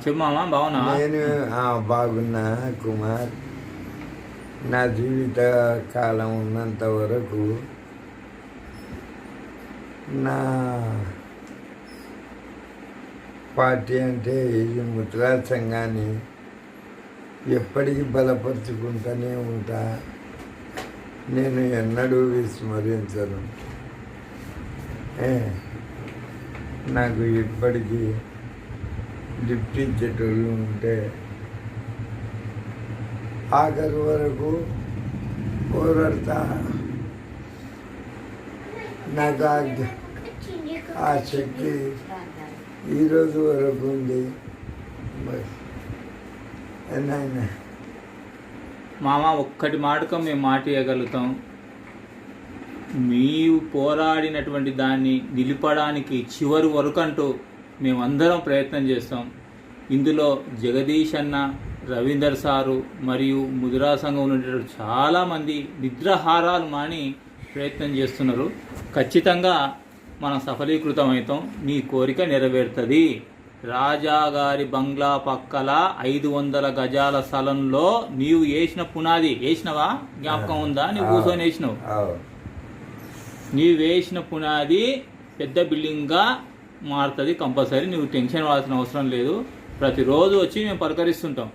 చెప్పమా, బాగున్నా? నేను బాగున్నా కుమార్. నా జీవిత కాలం ఉన్నంత వరకు నా పార్టీ అంటే ఈ ముద్రా సంఘాన్ని ఎప్పటికీ బలపరుచుకుంటూనే ఉంటా. నేను ఎన్నడూ విస్మరించను. నాకు ఇప్పటికీ లిఫ్ట్ ఇచ్చేటోళ్ళు ఉంటే ఆఖరి వరకు పోరాడతా. నాకు ఆ శక్తి ఈరోజు వరకు ఉంది. మామ, ఒక్కటి మాటకం మేము మాట ఇవ్వగలుగుతాం. మీరు పోరాడినటువంటి దాన్ని నిలపడానికి చివరి వరకు అంటూ మేమందరం ప్రయత్నం చేస్తాం. ఇందులో జగదీష్ అన్న, రవీందర్ సారు మరియు ముదిరా సంఘంలో ఉండేటప్పుడు చాలామంది నిద్రాహారాలు మాని ప్రయత్నం చేస్తున్నారు. ఖచ్చితంగా మనం సఫలీకృతం అవుతాం. నీ కోరిక నెరవేరుతుంది. రాజాగారి బంగ్లా పక్కల 500 గజాల స్థలంలో నీవు వేసిన పునాది వేసినవా? జ్ఞాపకం ఉందా? నీవు కూర్చొని వేసినావు. నీవు వేసిన పునాది పెద్ద బిల్డింగ్గా మారుతుంది కంపల్సరీ. నువ్వు టెన్షన్ పడాల్సిన అవసరం లేదు. ప్రతిరోజు వచ్చి మేము పలకరిస్తుంటాం.